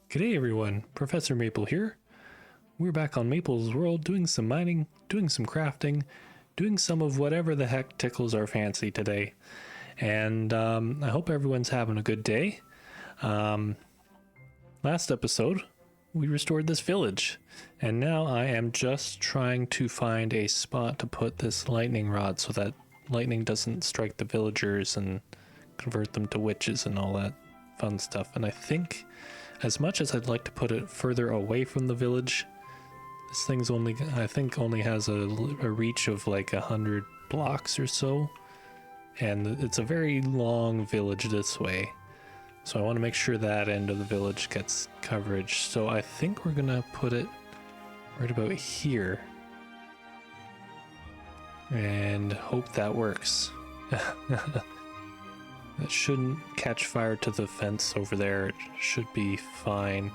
G'day everyone, Professor Maple here. We're back on Maple's World doing some mining, doing some crafting, doing some of whatever the heck tickles our fancy today. And I hope everyone's having a good day. Last episode, we restored this village. And now I am just trying to find a spot to put this lightning rod so that lightning doesn't strike the villagers and convert them to witches and all that fun stuff. And I think, as much as I'd like to put it further away from the village, this thing's only, I think, only has a reach of like 100 blocks or so. And it's a very long village this way. So I want to make sure that end of the village gets coverage. So I think we're gonna put it right about here. And hope that works. It shouldn't catch fire to the fence over there. It should be fine.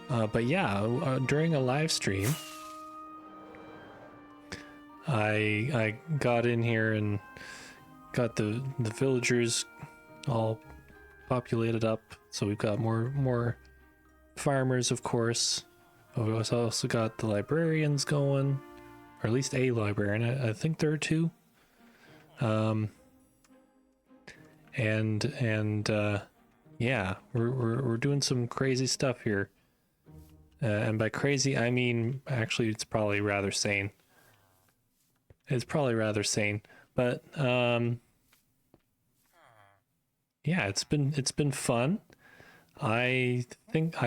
But yeah, during a live stream, I got in here and got the villagers all populated up. So we've got more farmers, of course. We've also got the librarians going, or at least a librarian. I think there are two. Yeah, we're doing some crazy stuff here. And by crazy, I mean, actually, it's probably rather sane. But yeah, it's been fun. I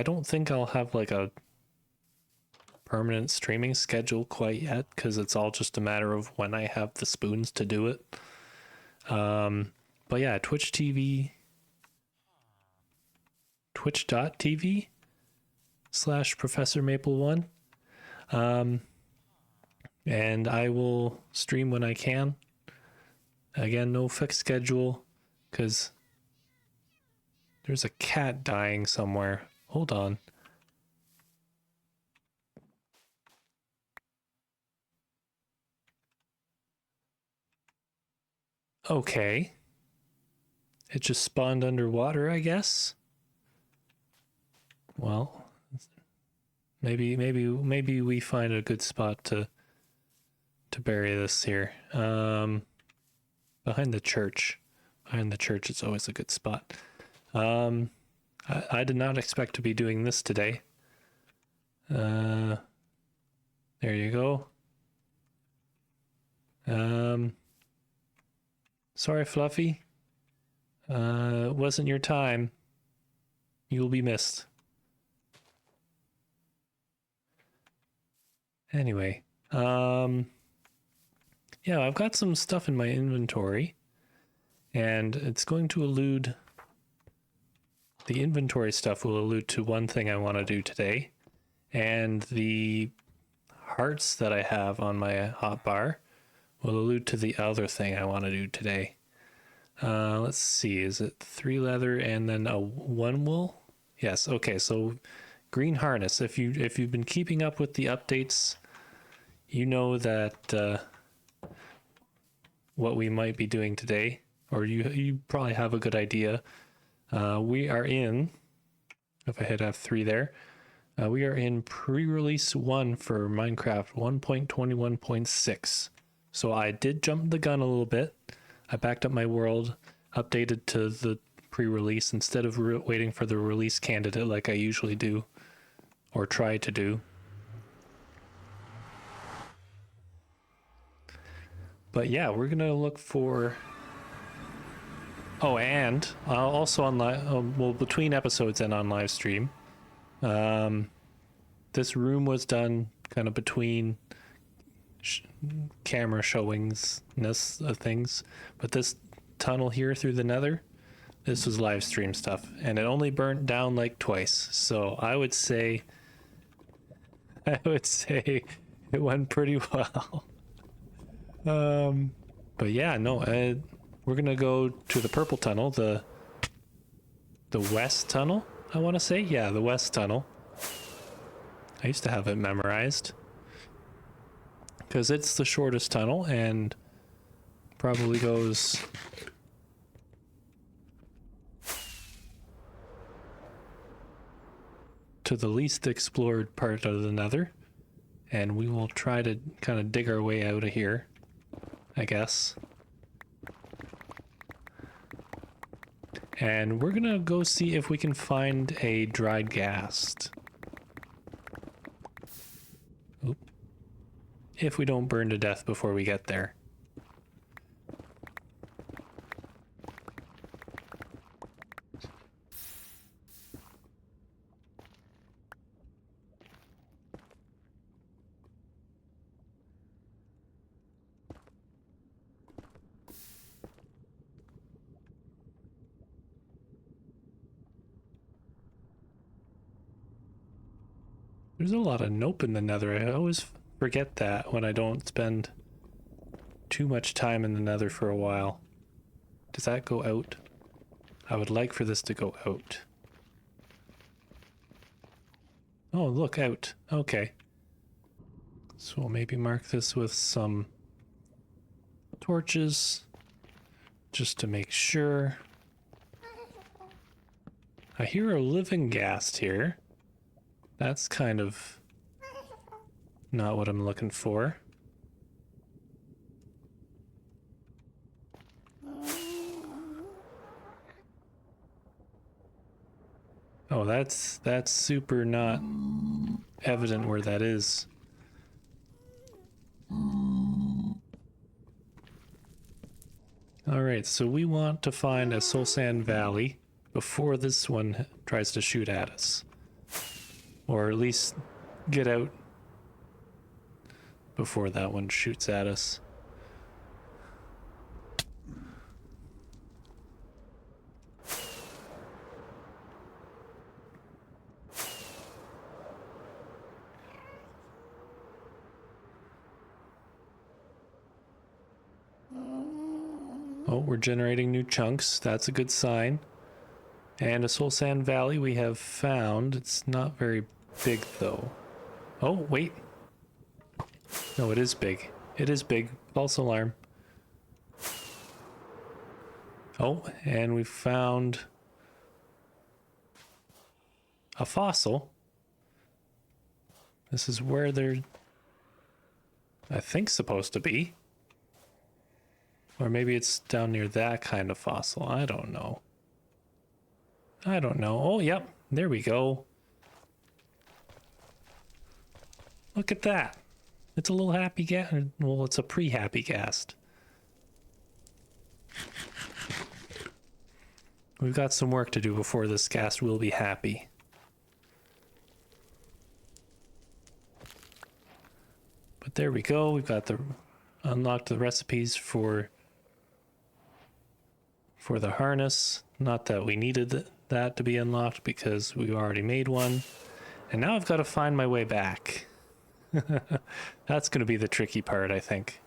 don't think I'll have like a permanent streaming schedule quite yet, because it's all just a matter of when I have the spoons to do it. But yeah, twitch.tv/Professor Maple 1. And I will stream when I can. Again, no fixed schedule, because there's a cat dying somewhere. Hold on. Okay. It just spawned underwater, I guess. Well, maybe we find a good spot to bury this here. Behind the church. Behind the church is always a good spot. I did not expect to be doing this today. There you go. Sorry, Fluffy. It wasn't your time. You'll be missed. Anyway, yeah, I've got some stuff in my inventory, and it's going to allude, the inventory stuff will allude to one thing I want to do today, and the hearts that I have on my hotbar will allude to the other thing I want to do today. Let's see, is it 3 leather and then a 1 wool? Yes, okay, so green harness. If you've been keeping up with the updates, you know that what we might be doing today, or you probably have a good idea. We are in, if I hit F3 there, we are in pre-release 1 for Minecraft 1.21.6. So I did jump the gun a little bit. I backed up my world, updated to the pre-release instead of waiting for the release candidate like I usually do, or try to do. But yeah, we're gonna look for... Oh, and also on well, between episodes and on live stream, this room was done kind of between camera showings of things, but this tunnel here through the nether, this was live stream stuff, and it only burnt down like twice, so I would say it went pretty well. But yeah, no, we're gonna go to the purple tunnel, the west tunnel, I want to say. Yeah, the west tunnel. I used to have it memorized, because it's the shortest tunnel and probably goes to the least explored part of the nether, and we will try to kind of dig our way out of here, I guess. And we're gonna go see if we can find a dried ghast. Oop. If we don't burn to death before we get there. There's a lot of nope in the nether. I always forget that when I don't spend too much time in the nether for a while. Does that go out? I would like for this to go out. Oh, look, out. Okay. So we'll maybe mark this with some torches just to make sure. I hear a living ghast here. That's kind of not what I'm looking for. Oh, that's super not evident where that is. Alright, so we want to find a soul sand valley before this one tries to shoot at us. Or at least get out before that one shoots at us. Oh, we're generating new chunks. That's a good sign. And a soul sand valley we have found. It's not very big though. Oh, wait. No, it is big. It is big. False alarm. Oh, and we found a fossil. This is where they're, I think, supposed to be. Or maybe it's down near that kind of fossil. I don't know. I don't know. Oh, yep. There we go. Look at that. It's a little happy ghast. Well, it's a pre-happy ghast. We've got some work to do before this ghast will be happy. But there we go. We've got the unlocked the recipes for the harness. Not that we needed that to be unlocked because we already made one. And now I've got to find my way back. That's going to be the tricky part, I think.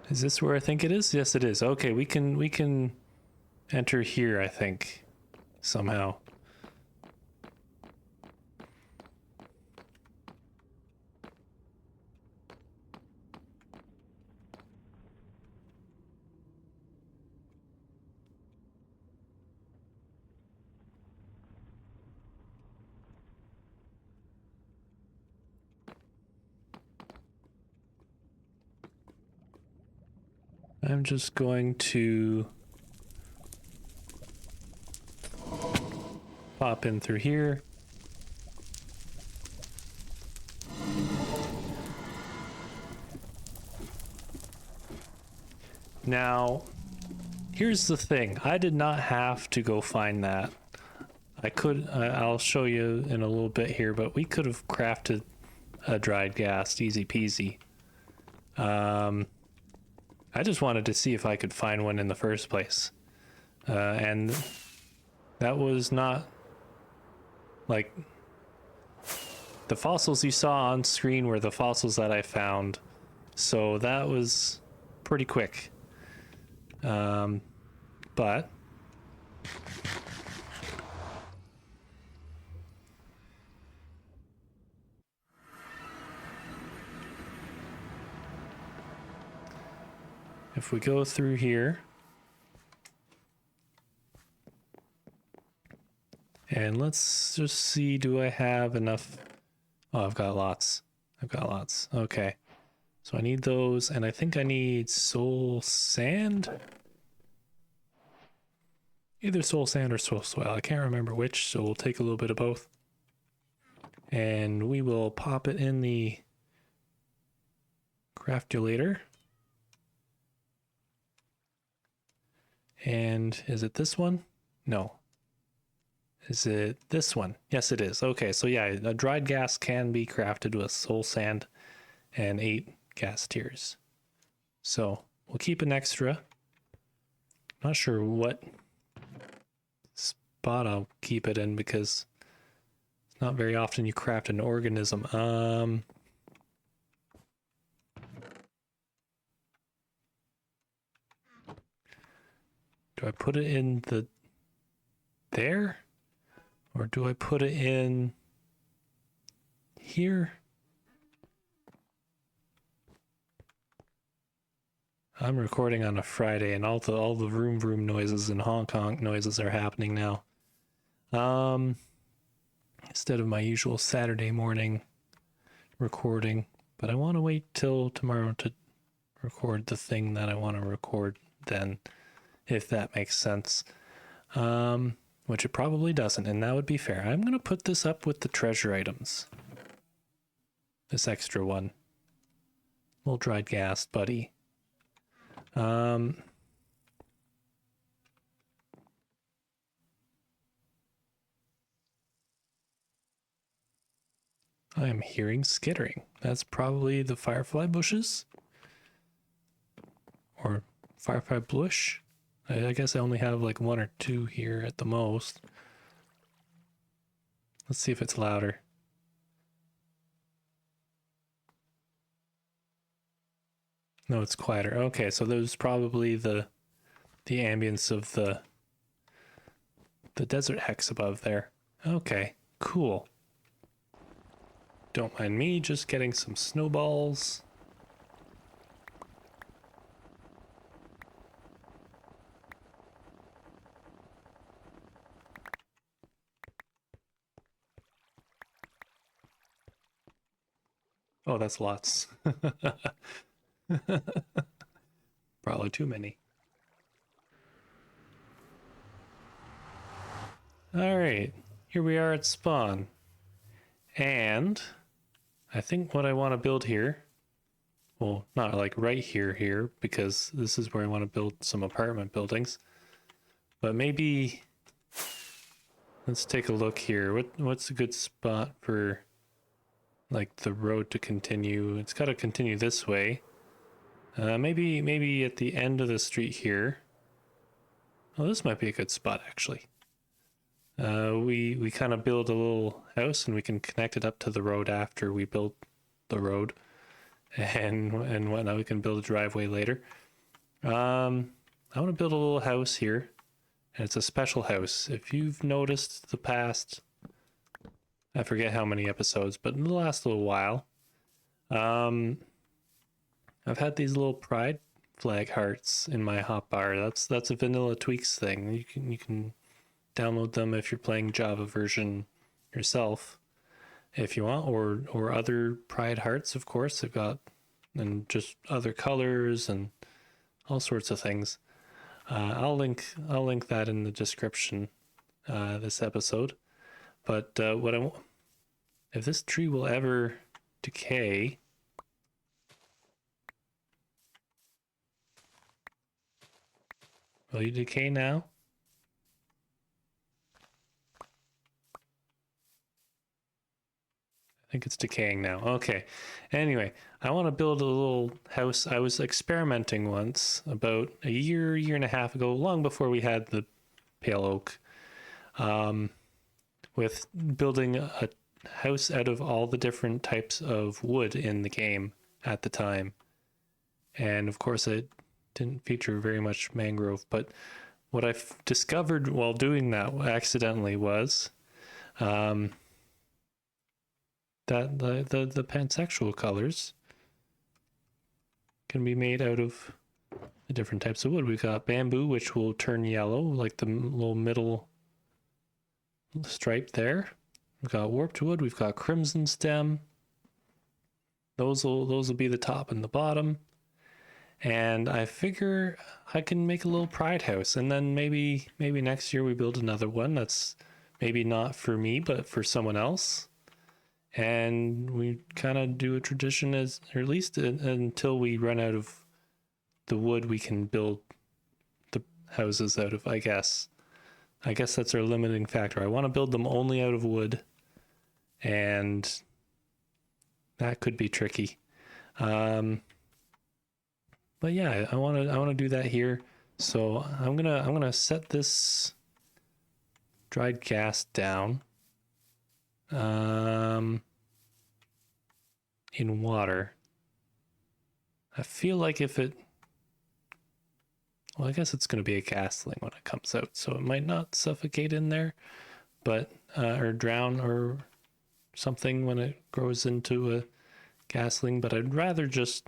Is this where I think it is? Yes, it is. Okay, we can enter here, I think, somehow. I'm just going to pop in through here. Now, here's the thing. I did not have to go find that. I could, I'll show you in a little bit here, but we could have crafted a dried ghast, easy peasy. I just wanted to see if I could find one in the first place. And that was not like the fossils you saw on screen were the fossils that I found. So that was pretty quick. But if we go through here, and let's just see, do I have enough? Oh, I've got lots. I've got lots. Okay. So I need those, and I think I need soul sand. Either soul sand or soul soil. I can't remember which, so we'll take a little bit of both. And we will pop it in the craftulator. And is it this one? No. Is it this one? Yes, it is. Okay, so yeah, a dried ghast can be crafted with soul sand and 8 ghast tears. So we'll keep an extra. Not sure what spot I'll keep it in because it's not very often you craft an organism. Do I put it in the there? Or do I put it in here? I'm recording on a Friday and all the vroom vroom noises and honk honk noises are happening now. Instead of my usual Saturday morning recording, but I want to wait till tomorrow to record the thing that I want to record then, if that makes sense. Which it probably doesn't, and that would be fair. I'm going to put this up with the treasure items. This extra one. Little dried ghast, buddy. I am hearing skittering. That's probably the firefly bushes. Or firefly bush. I guess I only have like 1 or 2 here at the most. Let's see if it's louder. No, it's quieter. Okay, so there's probably the ambience of the desert hex above there. Okay, cool. Don't mind me just getting some snowballs. Oh, that's lots. Probably too many. All right, here we are at spawn. And I think what I want to build here, well, not like right here, because this is where I want to build some apartment buildings. But maybe, let's take a look here. What's a good spot for like the road to continue? It's got to continue this way. Maybe at the end of the street here. Oh, this might be a good spot actually. We kind of build a little house and we can connect it up to the road after we build the road, and whatnot. We can build a driveway later. I want to build a little house here, and it's a special house. If you've noticed the past, I forget how many episodes, but in the last little while, I've had these little pride flag hearts in my hotbar. That's a Vanilla Tweaks thing. You can download them if you're playing Java version yourself, if you want, or other pride hearts, of course. They've got and just other colors and all sorts of things. I'll link that in the description this episode. But if this tree will ever decay. Will you decay now? I think it's decaying now. Okay. Anyway, I want to build a little house. I was experimenting once about a year and a half ago, long before we had the pale oak, with building a house out of all the different types of wood in the game at the time. And of course, it didn't feature very much mangrove, but what I've discovered while doing that accidentally was that the pansexual colors can be made out of the different types of wood. We've got bamboo, which will turn yellow, like the little middle stripe there. We've got warped wood. We've got crimson stem. Those will be the top and the bottom. And I figure I can make a little pride house, and then maybe next year we build another one that's maybe not for me but for someone else. And we kind of do a tradition as, or at least until we run out of the wood we can build the houses out of, I guess. I guess that's our limiting factor. I want to build them only out of wood, and that could be tricky. But yeah, I want to do that here. So I'm gonna set this dried ghast down in water. I feel like if it, well, I guess it's gonna be a ghastling when it comes out, so it might not suffocate in there, but or drown or something when it grows into a ghastling. But I'd rather just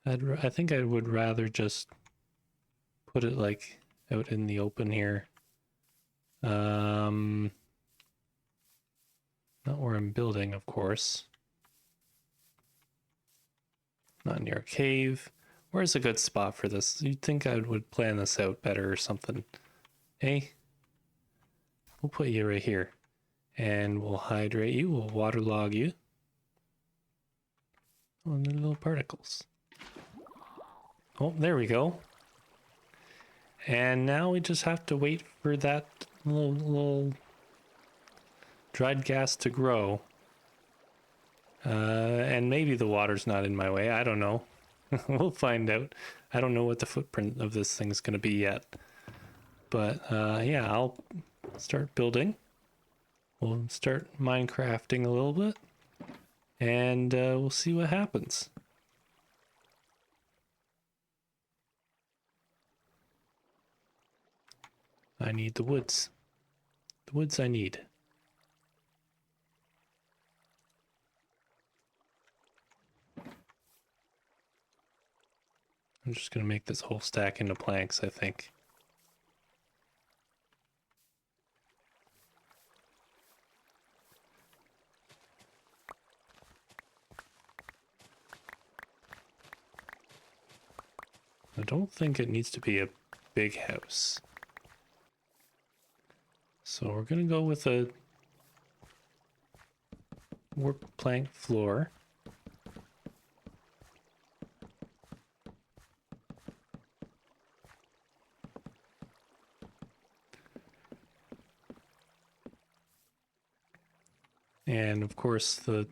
I think I would rather just put it like out in the open here. Not where I'm building, of course. Not near a cave. Where's a good spot for this? You'd think I would plan this out better or something. Hey, we'll put you right here. And we'll hydrate you, we'll waterlog you. Oh, and the little particles. Oh, there we go. And now we just have to wait for that little dried ghast to grow. And maybe the water's not in my way. I don't know. We'll find out. I don't know what the footprint of this thing's going to be yet. But yeah, I'll start building. We'll start Minecrafting a little bit. And we'll see what happens. I need the woods. The woods I need. I'm just going to make this whole stack into planks, I think. I don't think it needs to be a big house. So we're going to go with a warped plank floor. And of course the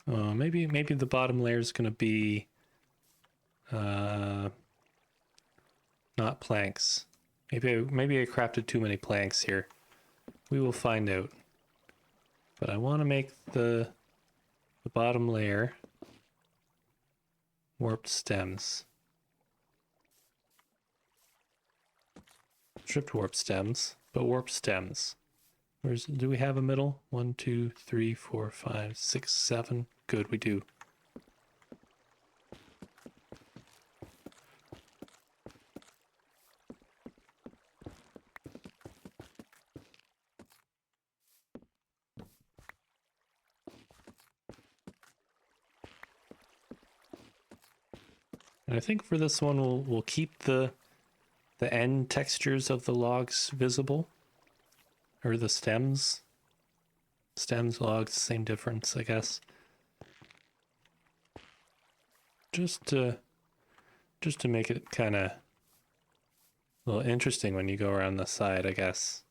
maybe the bottom layer is going to be not planks. Maybe I crafted too many planks here. We will find out. But I want to make the bottom layer warped stems. Stripped warped stems, but warped stems. Do we have a middle? 1, 2, 3, 4, 5, 6, 7. Good, we do. And I think for this one we'll keep the end textures of the logs visible, or the stems. Stems, logs, same difference, I guess. Just to make it kind of a little interesting when you go around the side, I guess.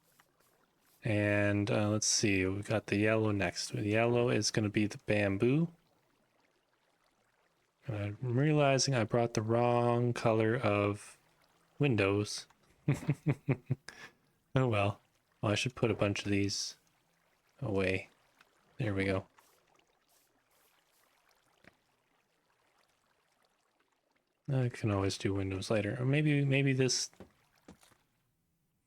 And let's see, we've got the yellow next. The yellow is going to be the bamboo. I'm realizing I brought the wrong color of windows. Oh well. I should put a bunch of these away. There we go. I can always do windows later. Or maybe this,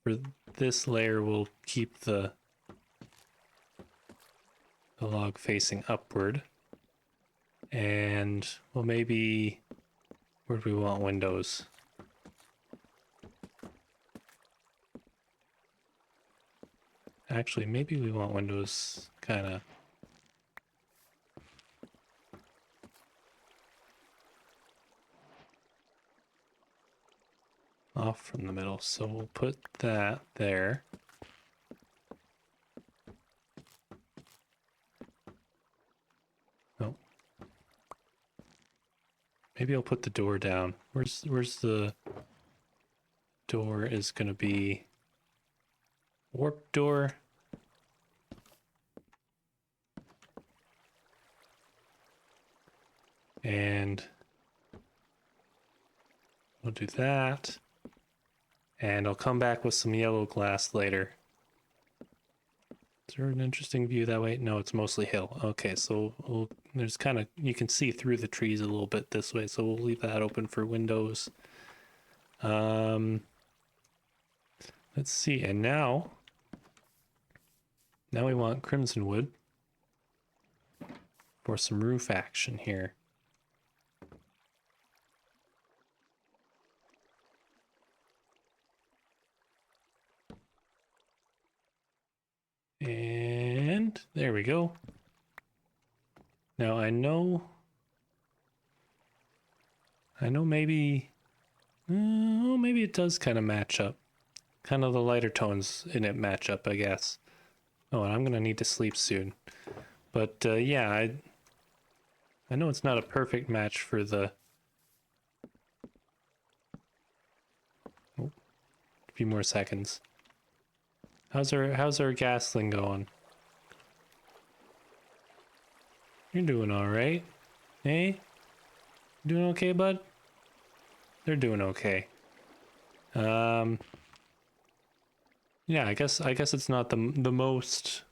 for this layer, we'll keep the log facing upward. And well, maybe Where do we want windows? Actually, maybe we want windows kind of off from the middle. So we'll put that there. Oh. Maybe I'll put the door down. Where's the door is going to be? Warp door. And we'll do that. And I'll come back with some yellow glass later. Is there an interesting view that way? No, it's mostly hill. Okay, so there's kind of, you can see through the trees a little bit this way, so we'll leave that open for windows. Let's see, and now we want crimson wood for some roof action here. And there we go. Now I know maybe, oh, maybe it does kind of match up. Kind of the lighter tones in it match up, I guess. Oh, and I'm gonna need to sleep soon. But yeah, I know it's not a perfect match for the. Oh, a few more seconds. How's our gasling going? You're doing all right, hey? Doing okay, bud? They're doing okay. Yeah, I guess it's not the most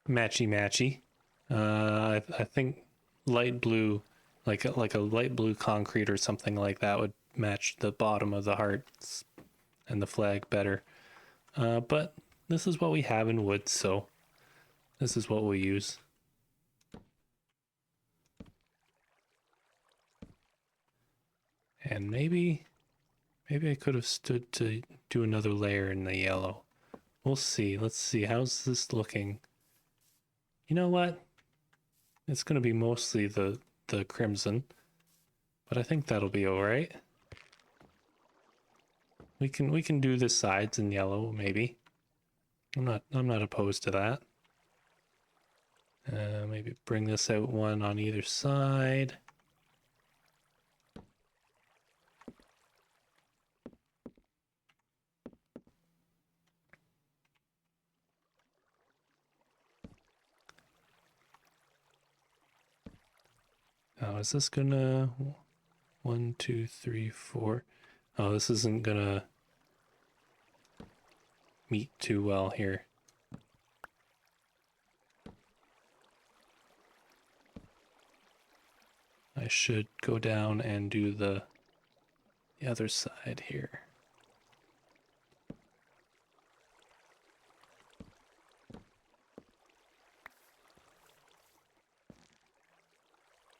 matchy. I think light blue, like a light blue concrete or something like that would match the bottom of the hearts and the flag better. But this is what we have in wood, so this is what we use. And maybe I could have stood to do another layer in the yellow. We'll see. Let's see. How's this looking? You know what? It's going to be mostly the crimson, but I think that'll be all right. We can do the sides in yellow, maybe. I'm not opposed to that. Maybe bring this out one on either side. Oh, is this gonna 1, 2, 3, 4? Oh, this isn't gonna meet too well here. I should go down and do the other side here.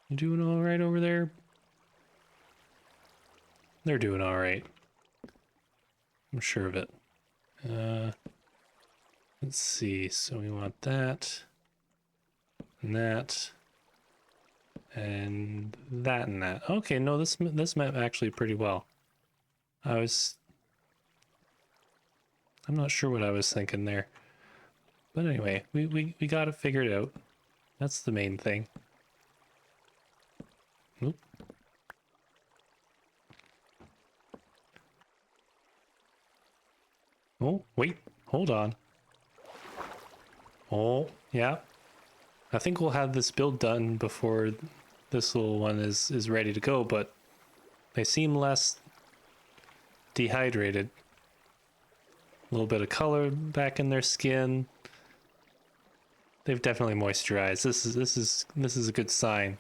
You doing all right over there? They're doing all right. I'm sure of it. Let's see. So we want that, and that, and that, and that. Okay, no, this met actually pretty well. I'm not sure what I was thinking there, but anyway, we got it figured out. That's the main thing. Oop. Oh, wait, hold on. Oh, yeah. I think we'll have this build done before this little one is ready to go, but they seem less dehydrated. A little bit of color back in their skin. They've definitely moisturized. This is a good sign.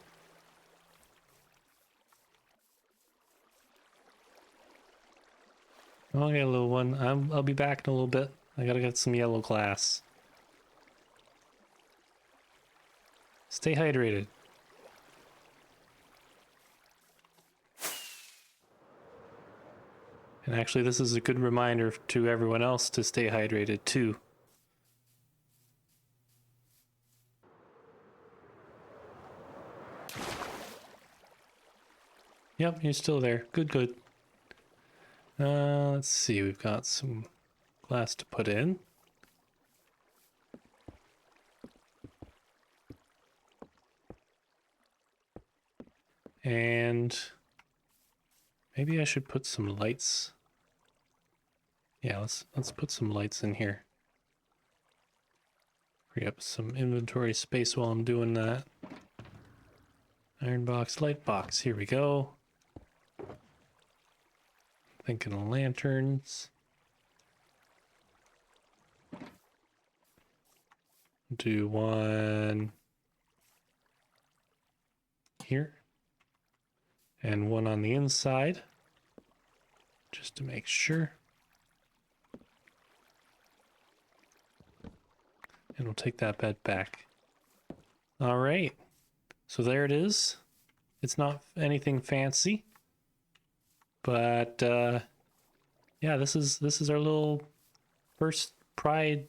Okay, little one. I'll be back in a little bit. I gotta get some yellow glass. Stay hydrated. And actually, this is a good reminder to everyone else to stay hydrated too. Yep, you're still there. Good, good. Let's see, we've got some glass to put in. And maybe I should put some lights. Yeah, let's put some lights in here. Free up some inventory space while I'm doing that. Iron box, light box, here we go. Thinking of lanterns. Do one here. And one on the inside. Just to make sure. And we'll take that bed back. All right. So there it is. It's not anything fancy. But yeah, this is our little first pride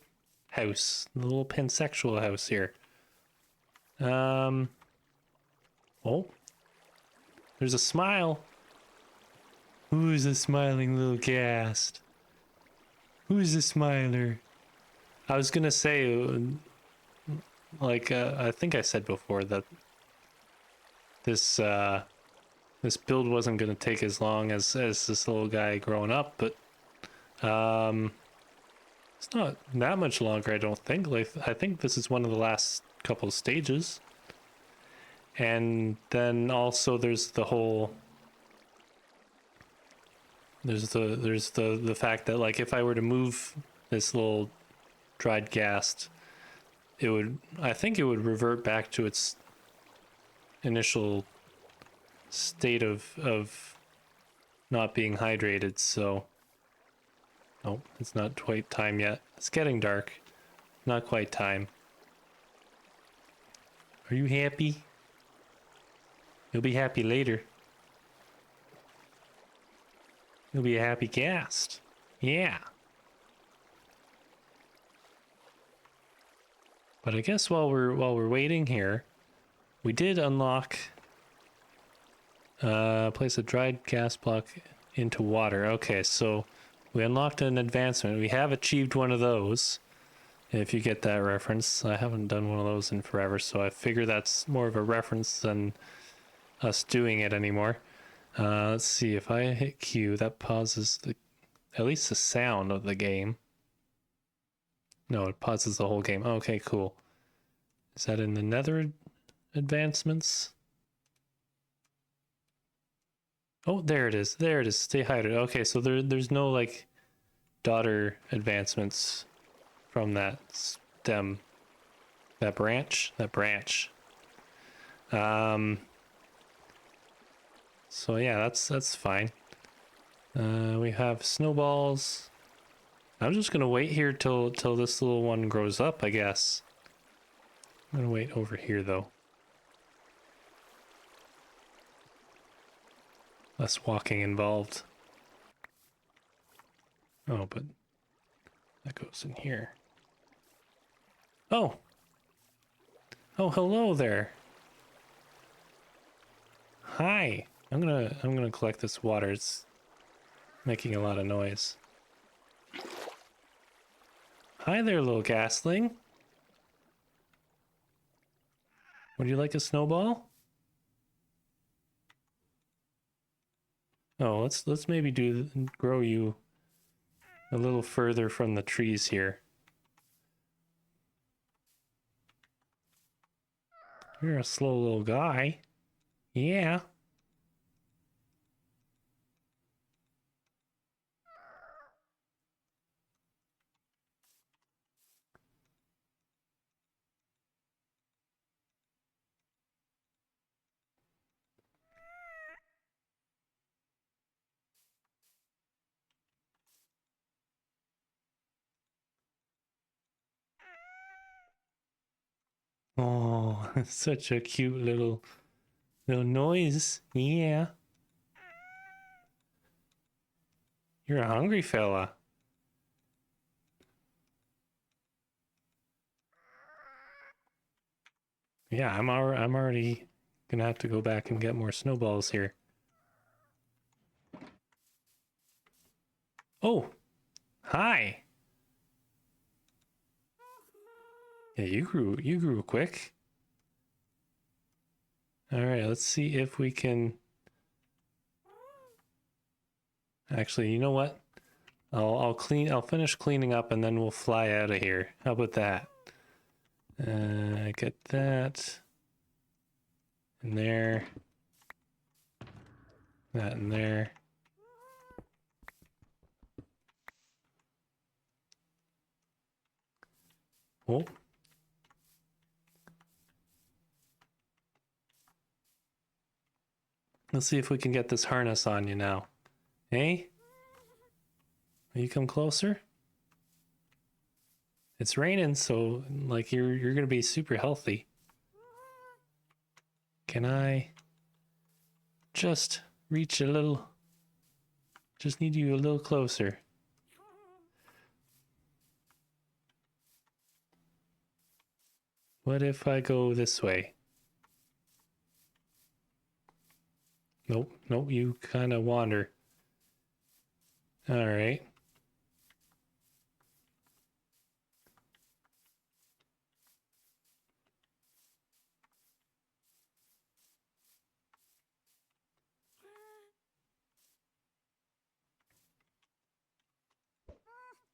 house, the little pansexual house here. Oh, there's a smile. Who's a smiling little ghast? Who's a smiler? I was gonna say, like, I think I said before that this this build wasn't gonna take as long as this little guy growing up, but it's not that much longer, I don't think. Like, I think this is one of the last couple of stages. And then also there's the whole there's the fact that, like, if I were to move this little dried ghast, I think it would revert back to its initial state of not being hydrated. So nope, it's not quite time yet. It's getting dark. Not quite time. Are you happy? You'll be happy later. You'll be a happy ghast. Yeah. But I guess while we're waiting here, we did unlock place a dried gas block into water. Okay, so we unlocked an advancement. We have achieved one of those. If you get that reference, I haven't done one of those in forever, so I figure that's more of a reference than us doing it anymore. Let's see, if I hit Q, that pauses at least the sound of the game. No, it pauses the whole game. Okay, cool. Is that in the nether advancements? Oh, there it is. There it is. Stay hydrated. Okay, so there's no, like, daughter advancements from that stem. That branch? That branch. So yeah, that's fine. We have snowballs. I'm just gonna wait here till this little one grows up, I guess. I'm gonna wait over here though. Less walking involved. Oh, but that goes in here. Oh! Oh, hello there. Hi. I'm gonna collect this water. It's making a lot of noise. Hi there, little ghastling. Would you like a snowball? Oh, let's maybe grow you a little further from the trees here. You're a slow little guy. Yeah. Oh, such a cute little noise. Yeah. You're a hungry fella. Yeah, I'm already gonna have to go back and get more snowballs here. Oh, hi. Yeah, you grew quick. All right, let's see if we can. Actually, you know what? I'll finish cleaning up and then we'll fly out of here. How about that? Get that in there. That in there. Oh. Let's see if we can get this harness on you now. Hey? Will you come closer? It's raining, so like you're gonna be super healthy. Can I just reach a little? Just need you a little closer. What if I go this way? Nope, nope, you kind of wander. All right.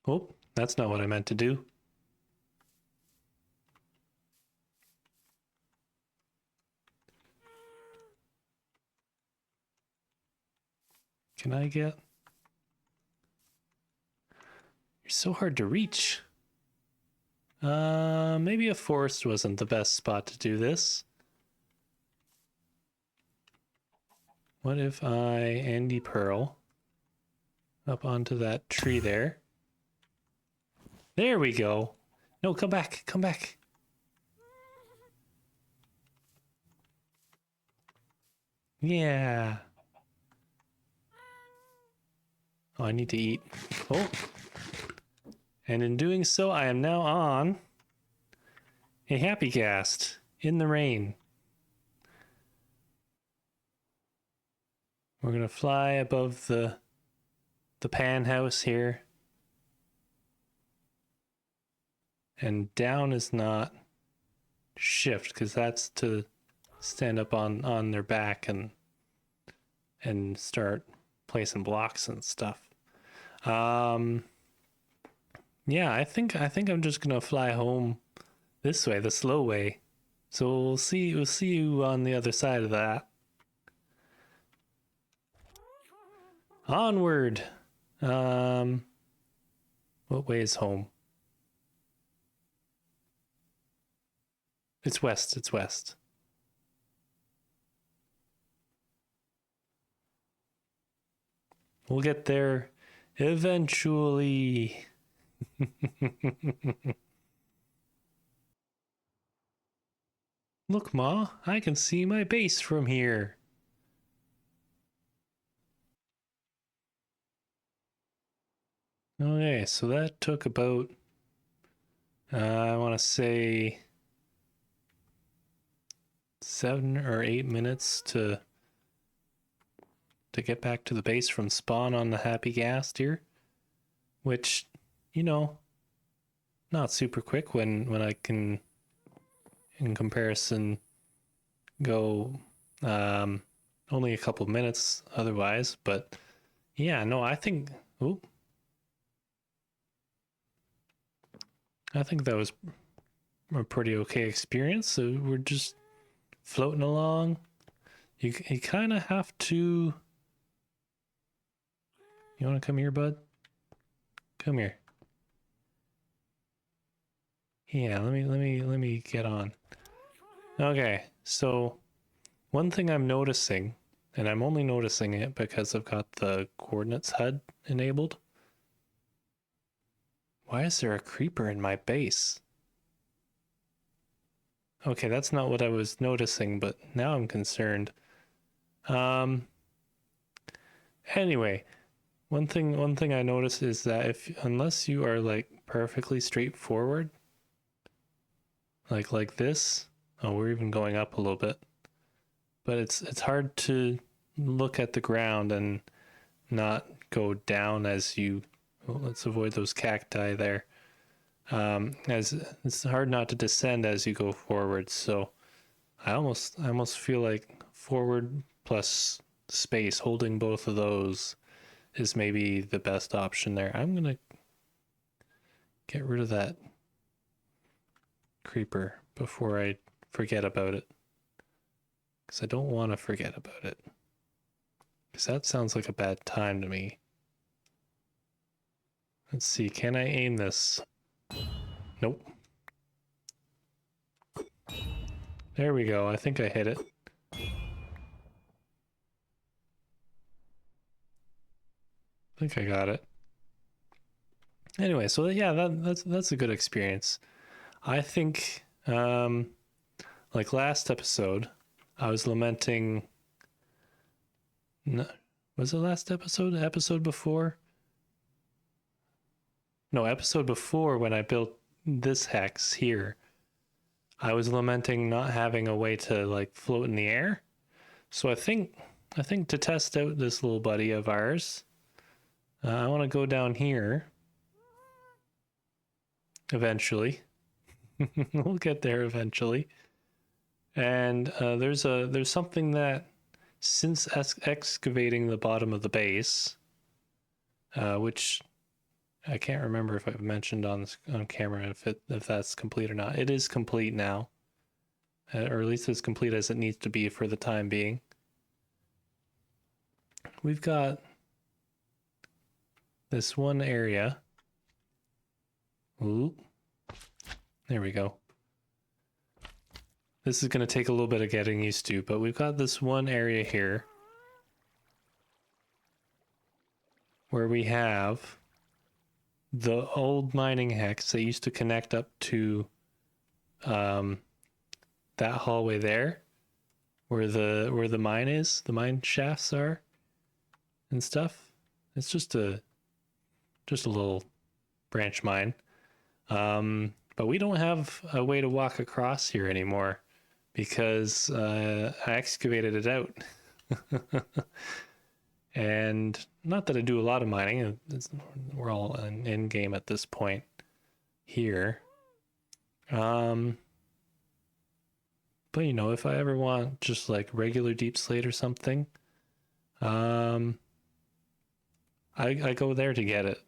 Oh, that's not what I meant to do. Can I get... You're so hard to reach. Maybe a forest wasn't the best spot to do this. What if I Andy Pearl up onto that tree there? There we go. No, come back, come back. Yeah. Oh, I need to eat. Oh. And in doing so, I am now on a happy ghast in the rain. We're gonna fly above the pan house here. And down is not shift, because that's to stand up on their back and start placing blocks and stuff. Yeah, I think I'm just gonna fly home this way, the slow way. So we'll see you on the other side of that. Onward. What way is home? It's west, it's west. We'll get there eventually. Look, Ma, I can see my base from here. Okay, so that took about, I want to say 7 or 8 minutes to get back to the base from spawn on the Happy Ghast here, which, you know, not super quick when I can, in comparison, go only a couple minutes otherwise. But yeah, no, I think, I think that was a pretty okay experience. So we're just floating along. You kind of have to. You want to come here, bud? Come here. Yeah, let me get on. Okay, so one thing I'm noticing, and I'm only noticing it because I've got the coordinates HUD enabled. Why is there a creeper in my base? Okay, that's not what I was noticing, but now I'm concerned. Um, anyway, one thing I noticed is that if unless you are like perfectly straightforward, like this, oh, we're even going up a little bit, but it's hard to look at the ground and not go down as you. Well, let's avoid those cacti there. As it's hard not to descend as you go forward. So I almost feel like forward plus space, holding both of those is maybe the best option there. I'm gonna get rid of that creeper before I forget about it, because I don't want to forget about it, because that sounds like a bad time to me. Let's see, can I aim this? Nope. There we go. I think I hit it. I think I got it. Anyway, so yeah, that's a good experience. I think like last episode, I was lamenting. No, was it last episode? Episode before? No, episode before when I built this hex here. I was lamenting not having a way to like float in the air. So I think to test out this little buddy of ours, I want to go down here. Eventually, we'll get there eventually. And there's something that since excavating the bottom of the base, which I can't remember if I've mentioned on camera if that's complete or not. It is complete now, or at least as complete as it needs to be for the time being. We've got this one area. Ooh, there we go. This is going to take a little bit of getting used to, but we've got this one area here where we have the old mining hex that used to connect up to that hallway there, where the mine is, the mine shafts are, and stuff. It's just a little branch mine. But we don't have a way to walk across here anymore because I excavated it out. And not that I do a lot of mining, we're all in game at this point here. But you know, if I ever want just like regular deep slate or something, I go there to get it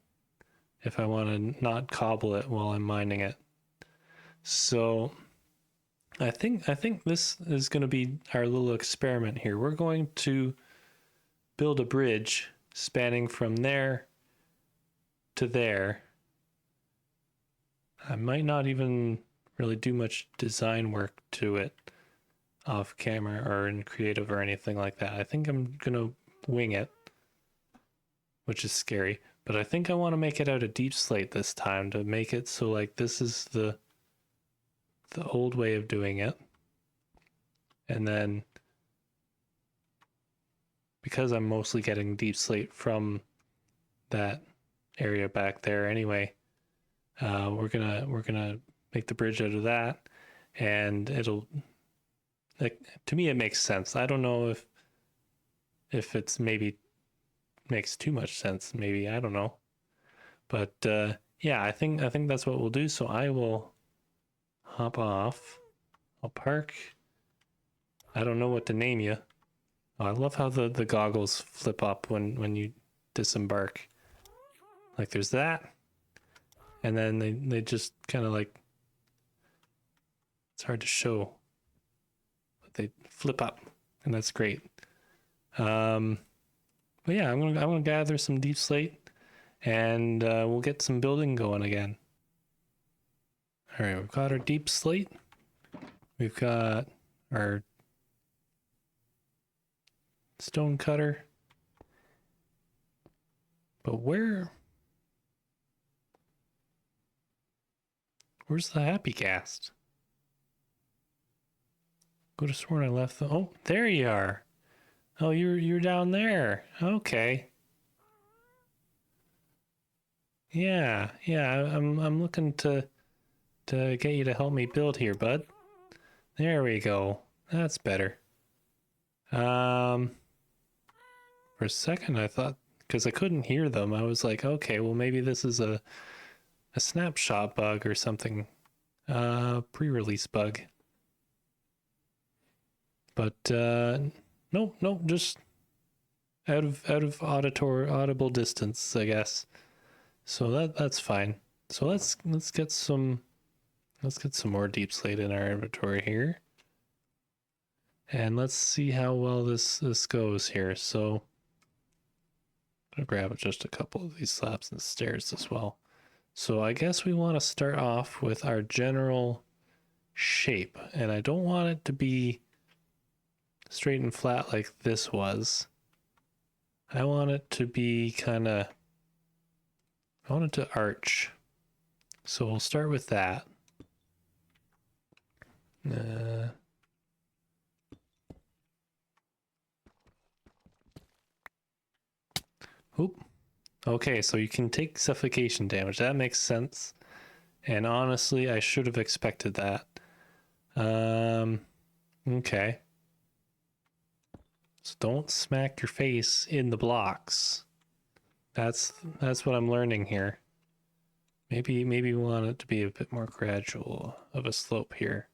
if I want to not cobble it while I'm mining it. So I think this is going to be our little experiment here. We're going to build a bridge spanning from there to there. I might not even really do much design work to it off camera or in creative or anything like that. I think I'm gonna wing it, which is scary, but I think I want to make it out of deep slate this time to make it so like this is the old way of doing it. And then because I'm mostly getting deep slate from that area back there anyway, we're gonna make the bridge out of that, and it'll, like, to me it makes sense. I don't know if it's maybe makes too much sense. Maybe, I don't know, but yeah, I think that's what we'll do. So I will hop off. I'll park. I don't know what to name you. Oh, I love how the goggles flip up when you disembark. Like there's that, and then they just kind of like, it's hard to show, but they flip up, and that's great. But yeah, I'm gonna gather some deep slate, and we'll get some building going again. All right, we've got our deep slate. We've got our stone cutter. But where's the happy Ghast? Could have sworn I left the. Oh, there you are. Oh, you're down there. Okay. Yeah, yeah. I'm looking to get you to help me build here, bud. There we go. That's better. For a second I thought, because I couldn't hear them, I was like, okay, well maybe this is a snapshot bug or something. Pre-release bug. But nope, just out of audible distance, I guess. So that's fine. So let's get some more deep slate in our inventory here. And let's see how well this goes here. So I'll grab just a couple of these slabs and stairs as well. So I guess we want to start off with our general shape. And I don't want it to be straight and flat like this was. I want it to be I want it to arch. So we'll start with that. Oop. Okay, so you can take suffocation damage. That makes sense. And honestly, I should have expected that. Okay. So don't smack your face in the blocks. That's what I'm learning here. Maybe we want it to be a bit more gradual of a slope here.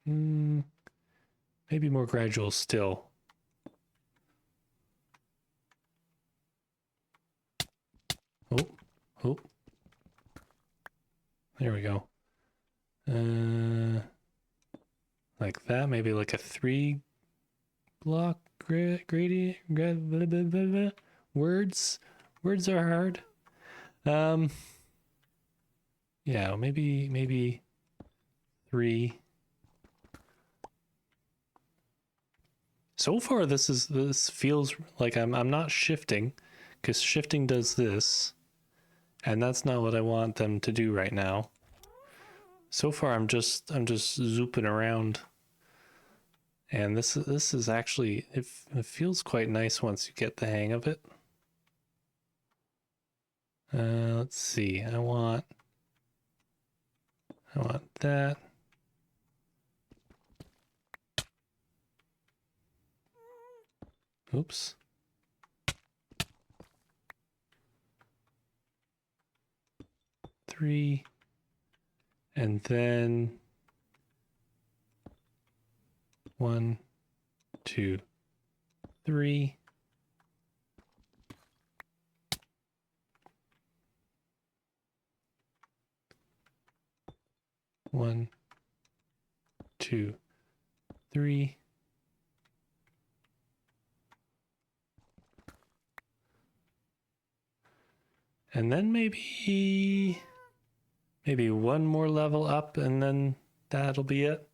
Maybe more gradual still. Oh. There we go. Like that, maybe like a 3 block gradient. Words are hard. Yeah, maybe 3. So far, this feels like I'm not shifting, because shifting does this, and that's not what I want them to do right now. So far, I'm just zooping around, and this is actually it feels quite nice once you get the hang of it. Let's see. I want that. Oops. Three. And then 1, 2, 3. One, 2, 3. And then maybe one more level up, and then that'll be it.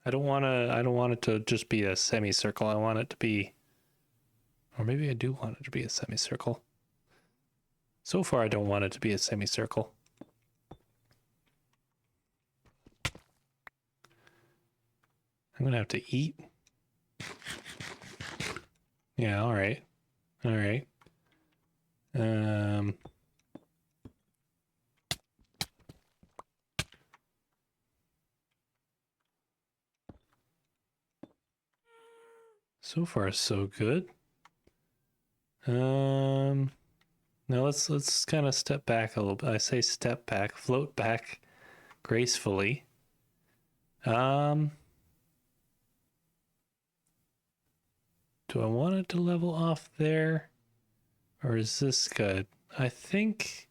I don't want it to just be a semicircle. I want it to be, or maybe I do want it to be a semicircle. So far, I don't want it to be a semicircle. I'm gonna have to eat. Yeah, all right. So far so good. Now let's kind of step back a little bit. I say step back, float back gracefully. Do I want it to level off there? Or is this good? I think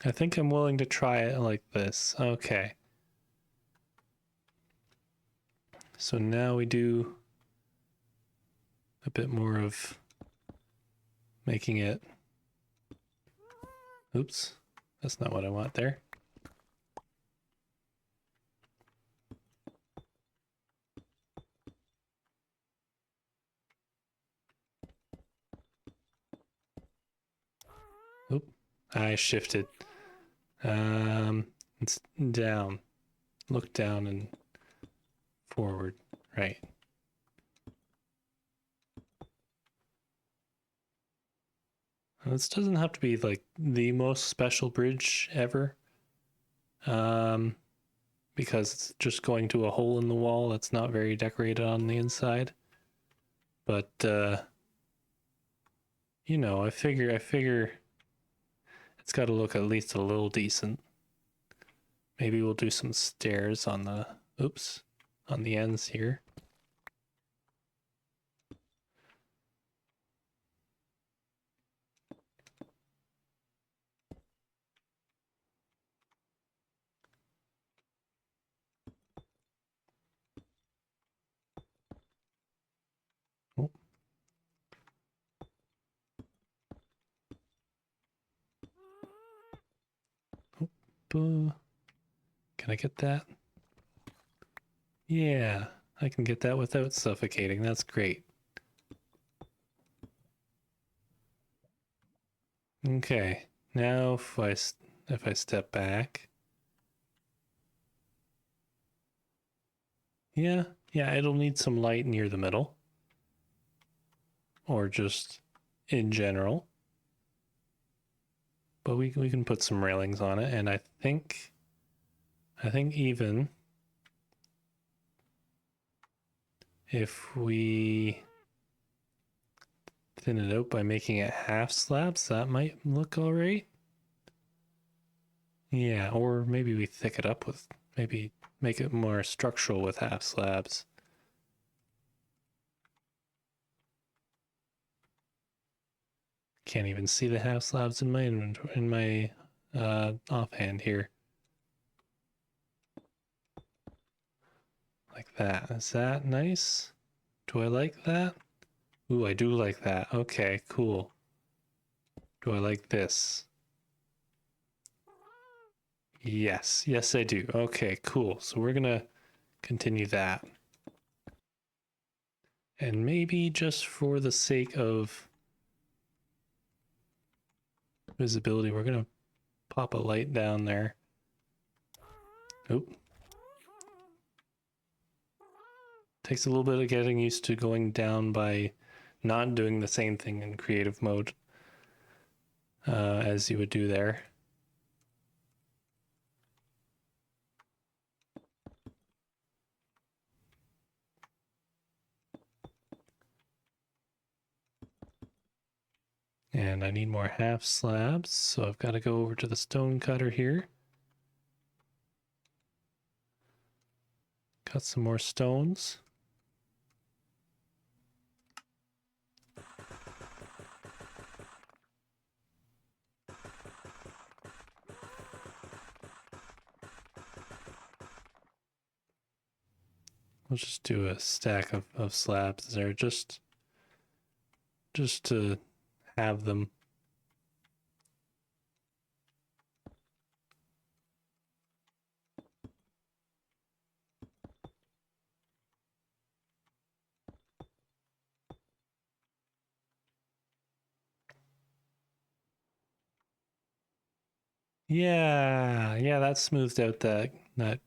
I'm willing to try it like this. Okay. So now we do a bit more of making it. Oops. That's not what I want there. Oop, I shifted. It's down. Look down and forward. Right. This doesn't have to be like the most special bridge ever. Um, because it's just going to a hole in the wall that's not very decorated on the inside. But you know, I figure it's got to look at least a little decent. Maybe we'll do some stairs on the on the ends here. Oh, can I get that? Yeah, I can get that without suffocating. That's great. Okay, now if I step back, yeah, yeah, it'll need some light near the middle, or just in general. But we can put some railings on it, and I think even if we thin it out by making it half slabs, that might look all right. Yeah, or maybe we thick it up with maybe make it more structural with half slabs. Can't even see the half slabs in my offhand here. Like that. Is that nice? Do I like that? Ooh, I do like that. Okay, cool. Do I like this? Yes, yes, I do. Okay, cool. So we're gonna continue that. And maybe just for the sake of visibility, we're gonna pop a light down there. Oop. Takes a little bit of getting used to going down by not doing the same thing in creative mode as you would do there. And I need more half slabs, so I've got to go over to the stone cutter here. Cut some more stones. We'll just do a stack of slabs there, just to have them. Yeah, yeah, that smoothed out that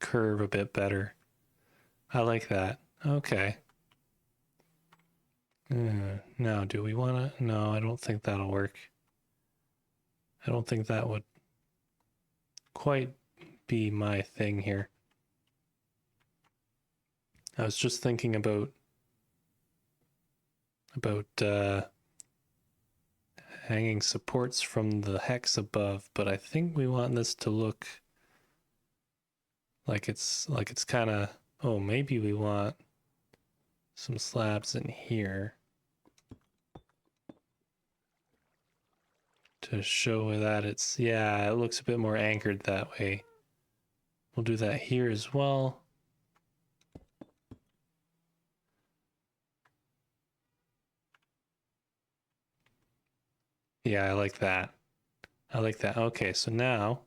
curve a bit better. I like that. Okay. Now, do we want to? No, I don't think that'll work. I don't think that would quite be my thing here. I was just thinking about hanging supports from the hex above, but I think we want this to look like it's kind of, oh, maybe we want some slabs in here to show that it's, yeah, it looks a bit more anchored that way. We'll do that here as well. Yeah, I like that. I like that. Okay, so now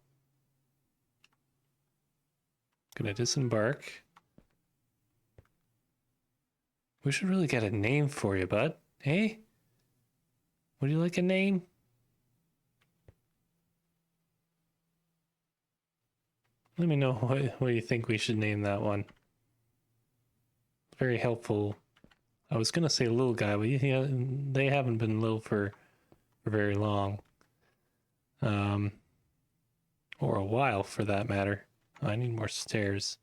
I'm gonna disembark. We should really get a name for you, bud. Hey? Would you like a name? Let me know what you think we should name that one. Very helpful. I was gonna say little guy, but yeah, they haven't been little for very long. Or a while for that matter. Oh, I need more stairs.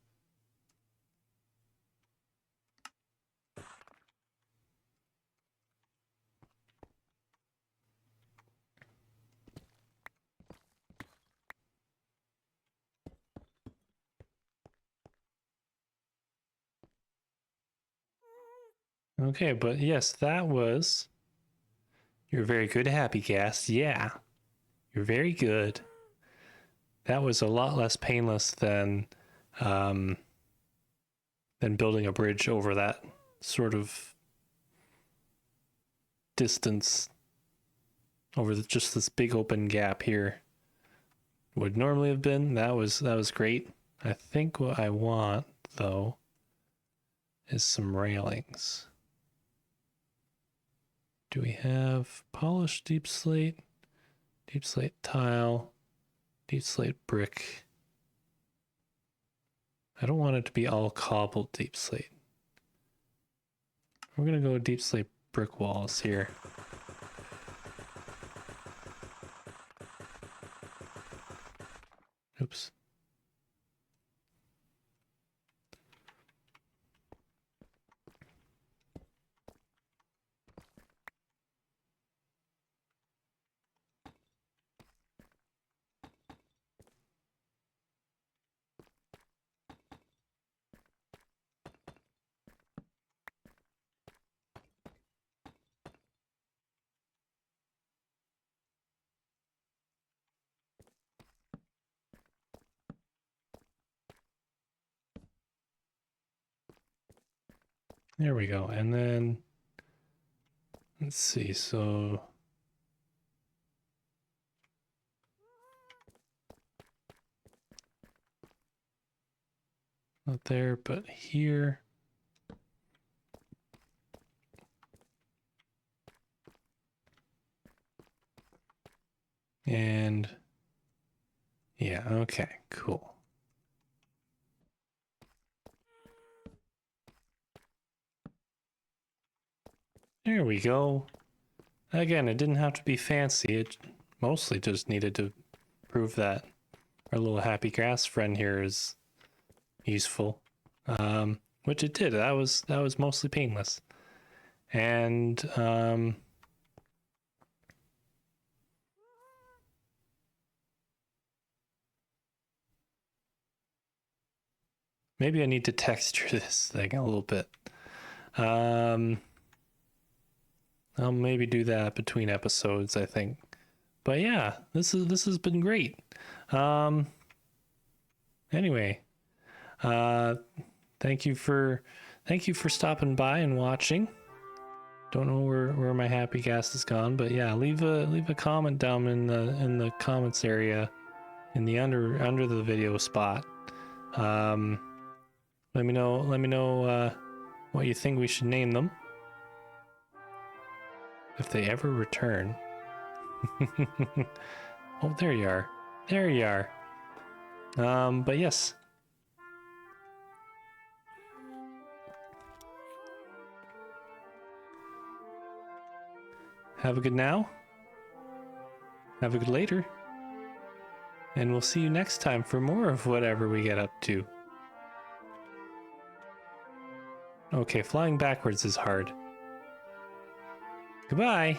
Okay, but yes, that was... You're very good, Happy Ghast. Yeah, you're very good. That was a lot less painless um, than building a bridge over that sort of distance, over just this big open gap here would normally have been. That was great. I think what I want though is some railings. Do we have polished deep slate tile, deep slate brick? I don't want it to be all cobbled deep slate. We're gonna go deep slate brick walls here. Oops. There we go. And then let's see. So not there, but here. And yeah, okay, cool. There we go. Again, it didn't have to be fancy. It mostly just needed to prove that our little happy grass friend here is useful. Which it did. That was mostly painless. And maybe I need to texture this thing a little bit. I'll maybe do that between episodes, I think. But yeah, this has been great. Anyway, thank you for stopping by and watching. Don't know where my happy gas has gone, but yeah, leave a comment down in the comments area in the under the video spot. Let me know what you think we should name them if they ever return. Oh, there you are. There you are. But yes. Have a good now. Have a good later. And we'll see you next time for more of whatever we get up to. Okay, flying backwards is hard. Goodbye.